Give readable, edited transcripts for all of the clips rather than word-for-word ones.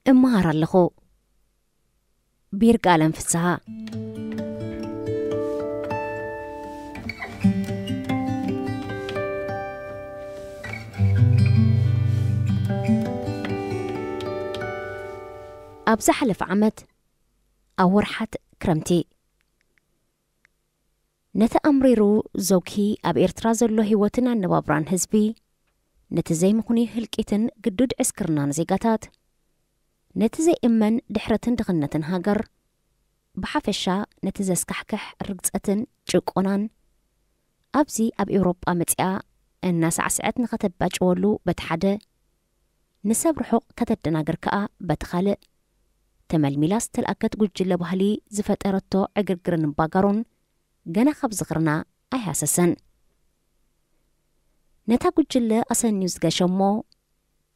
امهار اللخو بيرقال انفسها أبز حلف عمت أورحت كرمتي نتأمريرو زوكي أب إرتراز الله هوتنا النبابران هزبي نتزي مخوني هلكيتن قدود عسكرنا نزيقاتات نتزي إمن دحرتن دغنتن هاجر بحفشا نتزي سكحكح رقصتن جوكونان أبزي أب أوروبا متيا الناس عسعت نغتب باجولو بتحدى نساب رحوق كتدناقر كأ بتخالق تمال ميلاس تلأكت قجل بهالي زفت أردتو عقرقرن باقرون جانا خبز غرنا أي هاسسن نتا قجل أسن نيوز قاشمو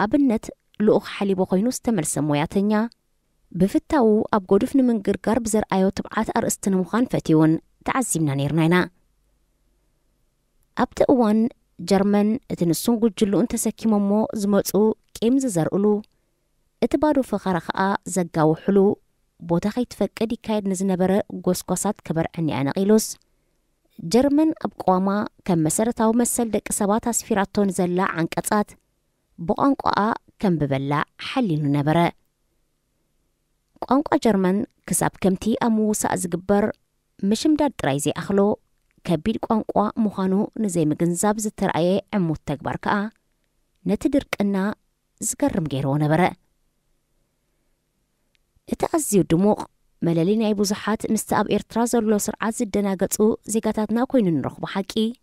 أبنت لؤخ حالي بغينو استمر سموياتنيا بفتاو أب قدفن من قرقر بزر آيو تبعات أرستن مخان فتيون تعزيمنا نيرناينا أبتأوان جرمن اتنسون قجلو انت سكيممو زموتو كيم زرقلو اتبادو فخارخاء زقاو حلو بوتاخي تفكدي كايد نزنبرا قوسقوسات كبر عني أنا غيلوس جرمن أبقواما كم مسارتاو مسل دك سبات سفيراتون زلا عن كتات بقانقوا كم ببلا حلينو نبرا قانقوا جرمن كساب كمتي أمو سأزقبر مشمداد ترايزي أخلو كبير قانقوا مخانو نزي مجنزاب زترعي عمو التكبر كا نتدرك أنا زقرم جيرو نبرا اتأزيو دموغ ملالين عيبو زحات مستقاب إرترازر لو سرعات زدنا قطو زيقاتاتنا كوين نرخبو حاكي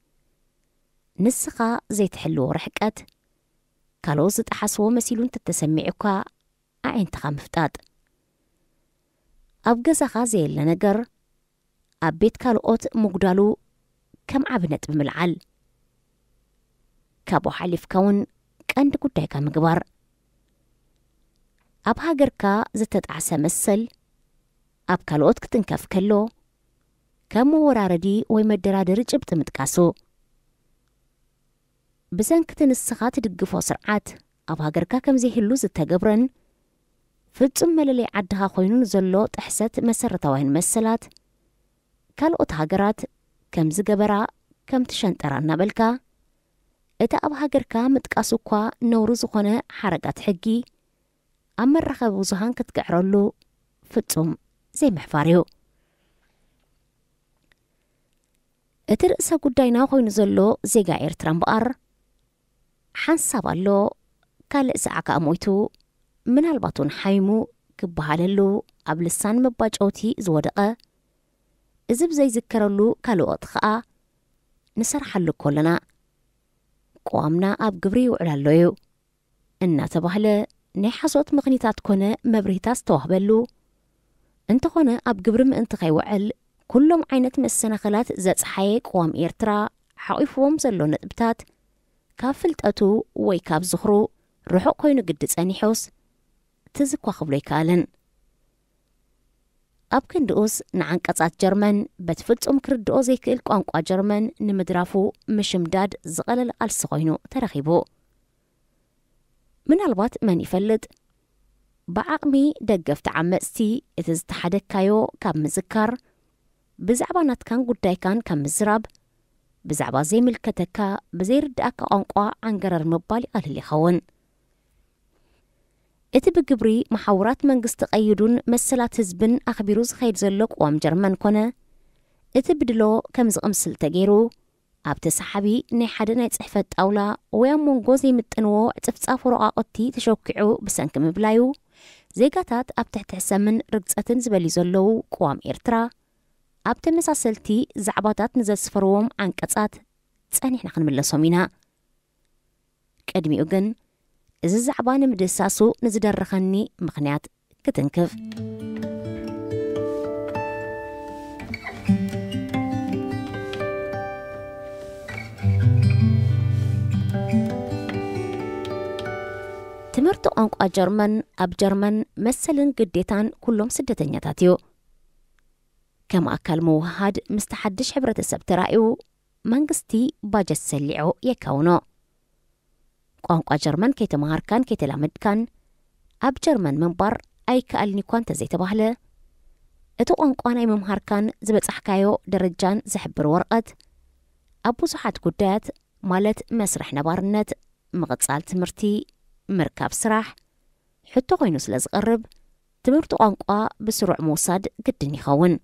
نسخا زي تحلو رحكات كالو زد أحسو مسيلون تتسمعوكا عين تخام فتاد أبقى زخا زي اللنقر أبيت كالووت مقدالو كم عبنت بملعال كابو حليف كون كان دكودايكا مقبار أب هاجركا زتت عسى مسل أب كالوت كتنكف كلو كم وراردي ويمدرادر جبت متكاسو بزن كتن السخات دقفو سرعات أب هاجركا كم زي هلو زتاقبرن فلتم مللي عدها خوينون زلو تحست مسرتوهن مسلات كالوت هاجرات كم زقبرا كم تشنترانا بلكا إتا أب هاجركا متكاسو كوا نورو خونه حرقات حقي أما الرخب وزهان كتقعرلو فتوم زي محفاريو اترقسا قداينا خوين زلو زيقا إيرتران بقر حنصابالو كالق ساعكا أمويتو من الباطون حايمو كبهاللو قبل السان مباج أوتي زودقا إذب زي ذكرلو كالو أطخاء نسرحلو كلنا قوامنا أب قبريو علالويو إنا تبهله نحصوت مغنيتات كونه مبريتاس توهبلو انت كونه أب قبرم انت خيوعل كلهم عينت مسنخلات زات حيك قوام إيرترا حقيفوهم زلو نتبتات كافلت أتو ويكاب زخرو روحو كوينو قدس أنيحوس تزكوا خبلي كالن أب كندوس نعان قطعات جرمن بتفلت كردو زيك القوانقوا جرمن نمدرافو مشمداد زغلل ألسغينو ترخيبو من البات من يفلد بعقمي دقفت عمستي اتزتحدك كايو كاب مذكر بزعبا نتكان قداي كان كم مزراب بزعبا زي ملكتكا بزير داك أنقوا عن قرار مبالي قال اللي خون اتبقبري محاورات من قست قيدون مسلات هزبن أخبروز خير زلوك وام جرمان كونه اتبدلو كم زغمسل تغيرو أبت سحبي نحدا نيتصحفت أولا ويامون غوزي متنوو تفتصافو رقاقتي تشوكعو بسانك مبلايو زيقاتات أبت تحسمن رقصتن زبالي زلو قوام إيرترا أبت مساسلتي زعباتات نزل سفروهم عن كتات تسانيحنا خنملسومينا كأدمي أغن إذا زعبان مدساسو نزدر رخني مخنيات كتنكف تمرتو أنقوا جرمن أب جرمن مثلاً قديتان كلهم سدتين يتاتيو كما أكل موهاد مستحدش حبرة السبت رأيو منقستي باجة سليعو يكونو أنقوا جرمن كي تمهار كان كي تلامد كان ኣብ ጀርመን ምንባር ኣይከኣልኒ እኳ እንተዘይተባህለ እቲ ቋንቋ ናይ ምምሃርካን ዝበጻሕካዮ ደረጃን ዝሕብር ወረቐት ኣብ ብዙሓት ጉዳያት ማለት መስርሕ ነባርነት ምቕጻል ትምህርቲ ምርካብ ስራሕ ሕቶ ኮይኑ ስለ ዝቐርብ ትምህርቲ ቋንቋ ብስሩዕ ምውሳድ ግድን ይኸውን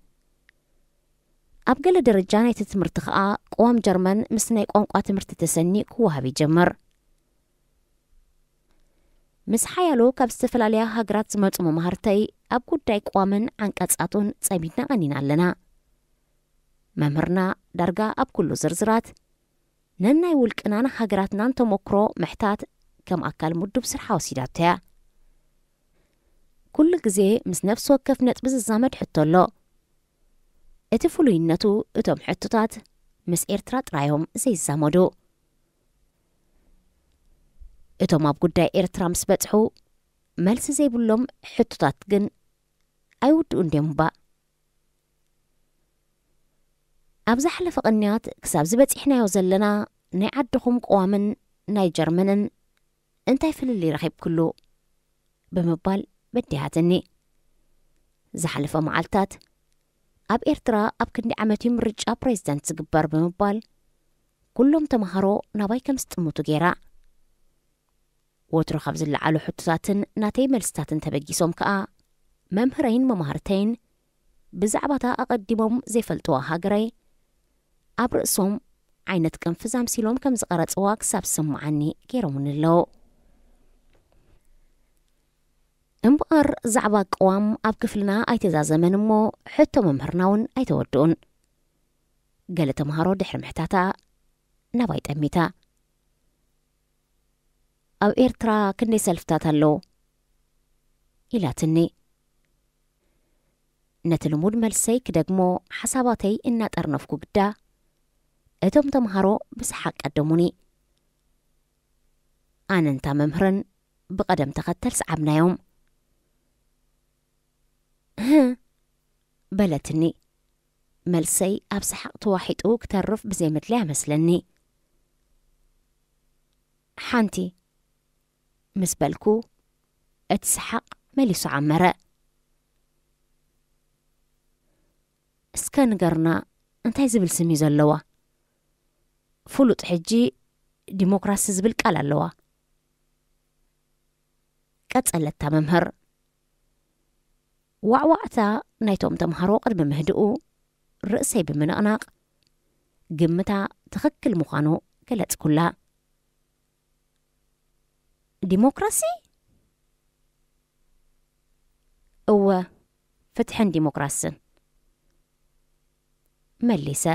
ኣብ ገለ ደረጃ ናይቲ ትምህርቲ ከዓ ቅዋም ጀርመን ምስ ናይ ቋንቋ ትምህርቲ ተሰኒእ ክወሃብ ይጀምር ምስ ሓያሎ ካብ ዝተፈላለያ ሃገራት ዝመጹ መምሃርተይ ኣብ ጉዳይ ቅዋምን ዓንቀጻቱን ጸቢድና ቀኒና ኣለና መምህርና ዳርጋ ኣብ ኩሉ ዝርዝራት ነናይ ውልቅናን ሃገራትናን ተሞክሮ ምሕታት ከም ኣካል ምዱብ ስርሓ ወሲዳቶ እያ ኩሉ ግዜ ምስ ነፍሲ ወከፍ ነጥቢ ዝዛመድ ሕቶ ኣሎ እቲ ፍሉይነቱ እቶም ሕቶታት ምስ ኤርትራ ጥራዮም ዘይዛመዱ እቶም ኣብ ጉዳይ ኤርትራ ምስ በጽሑ መልሲ ዘይብሎም ሕቶታት ግን ኣይውድኡን ድዮም እምበር ኣብ ዝሓለፈ ቅንያት ክሳብ ዝበፂሕናዮ ዘለና ናይ ዓድኹም ቅዋምን ናይ ጀርመንን እንታይ ፍልል ይረኺብክሉ ብምባል በዲሃትኒ ዝሓለፈ መዓልታት ኣብ ኤርትራ ኣብ ክንዲ ዓመት ምርጫ ፕሬዝደንት ዝግበር ብምባል ኩሎም ተምሃሮ ናባይ ከም ዝጥምቱ ገይራ ወትሮ ካብ ዝለዓሉ ሕቶታትን ናተይ መልስታትን ተበጊሶም ከዓ መምህረይን መምሃርተይን ብዛዕባታ ኣቐዲሞም ዘይፈልጥዋ ሃገረይ ኣብ ርእሶም ዓይነት ቅንፍዝ ኣምሲሎም ከም ዝቐረጽዋ ክሳብ ዝስምዓኒ ገይሮምን ኣለዉ እምበኣር ዛዕባ ቅዋም ኣብ ክፍልና ኣይተዛዘመን እሞ ሕቶ መምህርና እውን ኣይተወድኡን ገለ ተምሃሮ ድሕሪ ምሕታታ ናባይ ጠሚታ ኣብ ኤርትራ ክንደይ ሰልፍታት ኣለዉ ኢላትኒ ነቲ ልሙድ መልሰይ ክደግሞ ሓሳባተይ እናጠርነፍኩ ግዳ እቶም ተምሃሮ ብስሓቅ ቀደሙኒ ኣነንታ መምህርን ብቐደም ተኸተል ሰዓብናዮም በለትኒ መልሰይ ኣብ ሰሓቅ ተዋሒጡ ክተርፍ ብዘይምድለይ ኣመስለኒ ሓንቲ ምስ በልኩ እቲ ሰሓቅ መሊሱ ዓመረ እስከ ንገርና እንታይ ዝብል ስም እዩ ዘለዋ ፍሉጥ ሕጂ ዲሞክራሲ ዝብል ቃል ኣለዋ ቀጸለታ መምህር ዋዕዋዕታ ናይቶም ተምሃሮ ቅድሚ ምህድኡ ርእሰይ ብምንቕናቕ ግምታ ትኽክል ምዃኑ ገለጽ ኩላ ዲሞክራሲ እወ ፍትሕን ዲሞክራስን መሊሰ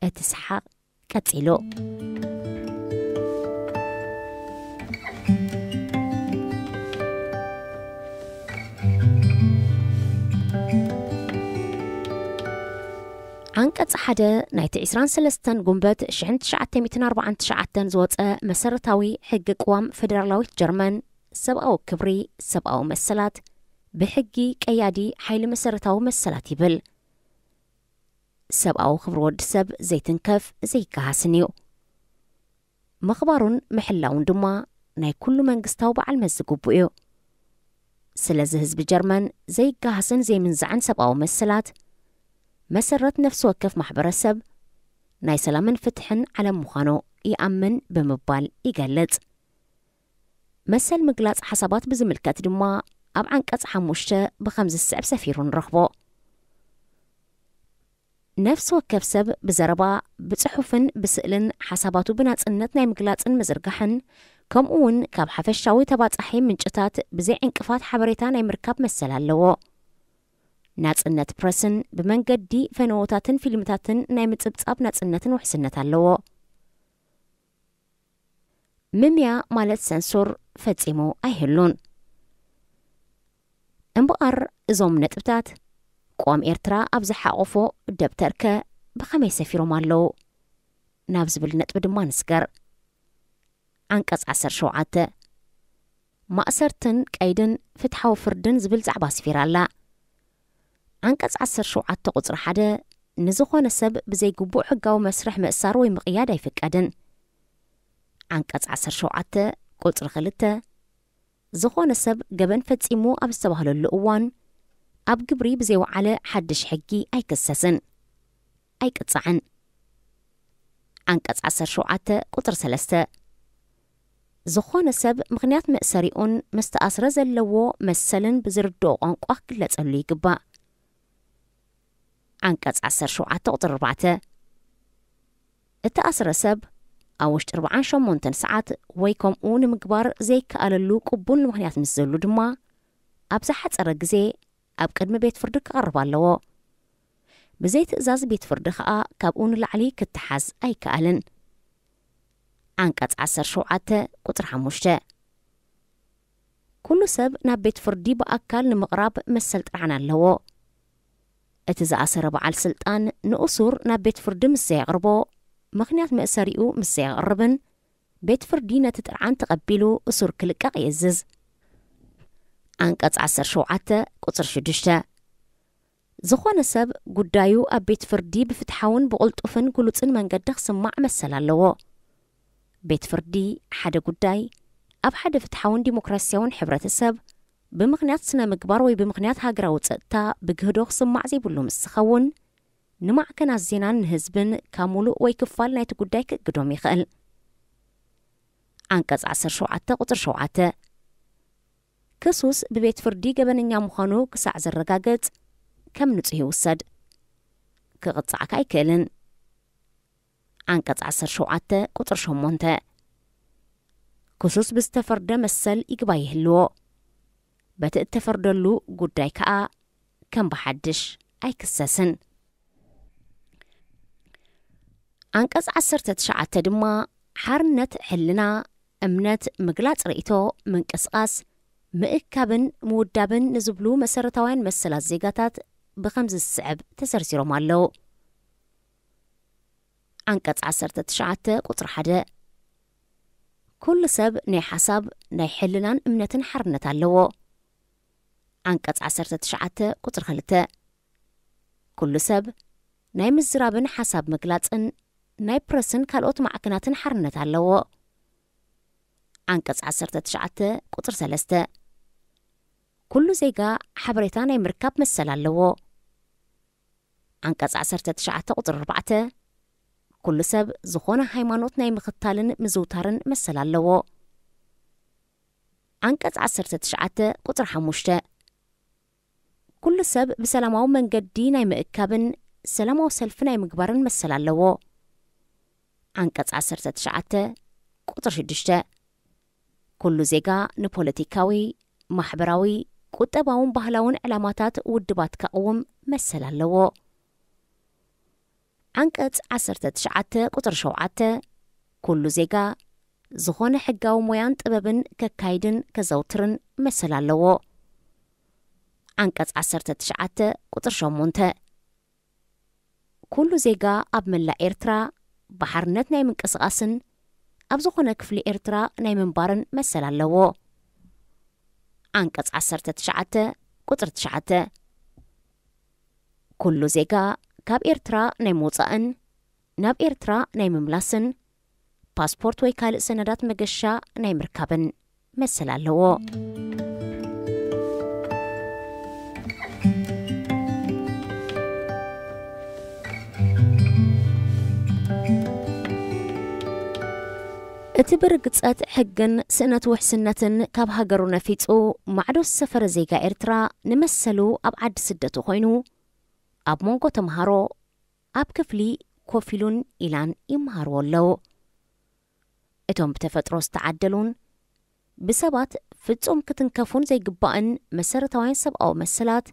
እቲ ሰሓቅ ቀጺሉ አንቀጽ ሓደ ናይቲ 23 ጉንበት 1949 ዝወፀ መሰረታዊ ሕጊ ቅዋም ፌደራላዊት ጀርመን ሰብኣዊ ክብሪ ሰብኣዊ መሰላት ብሕጊ ቀያዲ ሓይሊ መሰረታዊ መሰላት ይብል ሰብኣዊ ክብሪ ወዲ ሰብ ዘይትንከፍ ዘይከሃስን እዩ መኽባሩን ምሕላውን ድማ ናይ ኩሉ መንግስታዊ በዓል መዝግቡ እዩ ስለዚ ህዝቢ ጀርመን ዘይከሃስን ዘይምንዛዕን ሰብኣዊ መሰላት መሰረት ነፍሲ ወከፍ ማሕበረሰብ ናይ ሰላምን ፍትሕን ዓለም ምዃኑ ይኣምን ብምባል ይገልጽ መሰል ምግላጽ ሓሳባት ብዝምልከት ድማ ኣብ አንቀጽ 5 ብኸምዚ ዝስዕብ ሰፊሩ ንረኽቦ ነፍሲ ወከፍ ሰብ ብዘረባ ብጽሑፍን ብስእልን ሓሳባቱ ብናጽነት ናይ ምግላጽን ምዝርጋሕን ከምኡውን ካብ ሓፈሻዊ ተባጻሒ ምንጭታት ብዘይ ዕንቅፋት ሓበሬታ ናይ ምርካብ መሰል ኣለዎ ናጽነት ፕረስን ብመንገዲ ፈነወታትን ፊልምታትን ናይ ምጽብጻብ ናጽነትን ውሕስነት ኣለዎ ምምያ ማለት ሰንሱር ፈጺሙ ኣይህሉን እምበኣር እዞም ነጥብታት ቅዋም ኤርትራ ኣብ ዝሓቆፎ ደብተርከ ብኸመይ ሰፊሮም ኣለዉ ናብ ዝብል ነጥቢ ድማ ንስገር አንቀጽ 17 ማእሰርትን ቀይድን ፍትሓዊ ፍርድን ዝብል ዛዕባ ስፊራ ኣላ አንቀጽ 17 ቁጽሪ 1 ንዝኾነ ሰብ ብዘይግቡእ ሕጋዊ መስርሕ ምእሳር ወይ ምቕያድ ኣይፍቀድን አንቀጽ 17 ቁጽሪ 2 ዝኾነ ሰብ ገበን ፈጺሙ ኣብ ዝተባህለሉ እዋን ኣብ ግብሪ ብዘይወዓለ ሓድሽ ሕጊ ኣይክሰስን ኣይቅፅዕን። አንቀጽ 17 ቁጥር 3 ዝኾነ ሰብ ምኽንያት መእሰሪኡን መስተኣስረ ዘለዎ መሰልን ብዝርድኦ ቋንቋ ክግለጸሉ ይግባእ። አንቀጽ 17 ቁጥር 4 እቲ ኣስረ ሰብ ኣብ ውሽጢ 48 ሰዓት ወይ ከምኡ ንምግባር ዘይከኣለሉ ቅቡል ምኽንያት ምስ ዘሉ ድማ ኣብ ዝሓፀረ ግዜ ኣብ ቅድሚ ቤት ፍርዲ ክቐርብ ኣለዎ። ብዘይ ትእዛዝ ቤት ፍርዲ ከዓ ካብኡ ንላዕሊ ክትሓዝ ኣይከኣልን። አንቀጽ 17 ቁጥር 5 ኩሉ ሰብ ናብ ቤት ፍርዲ ብኣካል ንምቕራብ መሰል ጥርዓን ኣለዎ። እቲ ዝኣሰረ በዓል ስልጣን ንእሱር ናብ ቤት ፍርዲ ምስ ዘየቕርቦ ምኽንያት መእሰሪኡ ምስ ዘየቕርብን ቤት ፍርዲ ነቲ ጥርዓን ተቐቢሉ እሱር ክልቀቕ ይእዝዝ። አንቀጽ 17 ቁጥር 6 ዝኾነ ሰብ ጉዳዩ ኣብ ቤት ፍርዲ ብፍትሓውን ብቕልጡፍን ግሉጽን መንገዲ ክስማዕ መሰል ኣለዎ። ቤት ፍርዲ ሓደ ጉዳይ ኣብ ሓደ ፍትሓውን ዲሞክራስያውን ሕብረተሰብ ብምኽንያት ስነ ምግባር ወይ ብምኽንያት ሃገራዊ ፀጥታ ብግህዶ ክስማዕ ዘይብሉ ምስ ዝኸውን ንማዕከናት ዜናን ንህዝብን ካብ ሙሉእ ወይ ክፋል ናይቲ ጉዳይ ክእግዶም ይኽእል። አንቀጽ 17 ቁጥር 7 ክሱስ ብቤት ፍርዲ ገበነኛ ምዃኑ ክሳዕ ዘረጋገጽ ከም ንጹህ ይውሰድ ክቕፅዓካ ኣይክእልን። አንቀጽ 17 ቁጥር 8 ክሱስ ብዝተፈርደ መሰል ይግባ ይህልዎ በቲ እተፈርደሉ ጉዳይ ከዓ ከም ብሓድሽ ኣይክሰስን። አንቀጽ 19 ድማ ሓርነት ሕልና እምነት ምግላጽ ርእቶ ምንቅስቓስ ምእካብን ምውዳብን ንዝብሉ መሰረታውያን መሰላት ዜጋታት ብኸምዚ ዝስዕብ ተሰርሲሮም ኣለዉ። አንቀጽ 19 ቁጥር 1 ኩሉ ሰብ ናይ ሓሳብ ናይ ሕልናን እምነትን ሓርነት ኣለዎ። አንቀጽ 19 ቁጥር 2 ኩሉ ሰብ ናይ ምዝራብን ሓሳብ ምግላጽን ናይ ፕረስን ካልኦት ማዕከናትን ሓርነት ኣለዎ። አንቀጽ 19 ቁጥር 3 ኩሉ ዜጋ ሓበሬታ ናይ ምርካብ መሰል ኣለዎ። አንቀጽ 19 ቁጥር 4 ኩሉ ሰብ ዝኾነ ሃይማኖት ናይ ምኽታልን ምዝውታርን መሰል ኣለዎ። አንቀጽ 19 ቁጥር 5 ኩሉ ሰብ ብሰላማዊ መንገዲ ናይ ምእካብን ሰላማዊ ሰልፊ ናይ ምግባርን መሰል ኣለዎ። አንቀጽ 19 ቁጥር 6 ኩሉ ዜጋ ንፖለቲካዊ ማሕበራዊ ቁጠባውን ባህላውን ዕላማታት ውድባት ከቕውም መሰል ኣለዎ። አንቀጽ 19 ቁጥር 7 ኩሉ ዜጋ ዝኾነ ሕጋዊ ሞያን ጥበብን ከካይድን ከዘውትርን መሰል ኣለዎ። አንቀጽ 19 ቁጥር 8 ኩሉ ዜጋ ኣብ መላእ ኤርትራ ባሕርነት ናይ ምንቅስቓስን ኣብ ዝኾነ ክፍሊ ኤርትራ ናይ ምንባርን መሰል ኣለዎ። አንቀጽ 19 ቁጥር 9 ኩሉ ዜጋ ካብ ኤርትራ ናይ ምውፃእን ናብ ኤርትራ ናይ ምምላስን ፓስፖርት ወይ ካልእ ሰነዳት መገሻ ናይ ምርካብን መሰል ኣለዎ። እቲ ብርግጸት ሕግን ስእነት ውሕስነትን ካብ ሃገሩ ነፊጹ ማዕዶ ዝሰፈረ ዜጋ ኤርትራ ንመሰሉ ኣብ ዓዲ ስደቱ ኮይኑ ኣብ መንጎ ተምሃሮ ኣብ ክፍሊ ኮፍ ኢሉን ኢላን ይመሃርዎ ኣለዉ። እቶም ብተፈጥሮ ዝተዓደሉን ብሰባት ፍጹም ክትንከፉን ዘይግባእን መሰረታውያን ሰብኣዊ መሰላት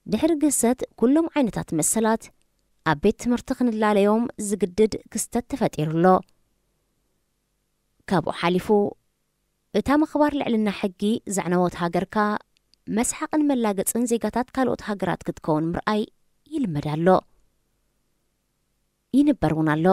ድሕሪ ግህሰት ኩሎም ዓይነታት መሰላት ኣብ ቤት ትምህርቲ ክንላለዮም ዝግድድ ክስተት ተፈጢሩሎ። ካብኡ ሓሊፉ እታ ምኽባር ልዕልና ሕጊ ዘዕነወት ሃገርካ መስሓቕን መላገፅን ዜጋታት ካልኦት ሃገራት ክትከውን ምርኣይ ይልመድ ኣሎ ይንበር እውን ኣሎ።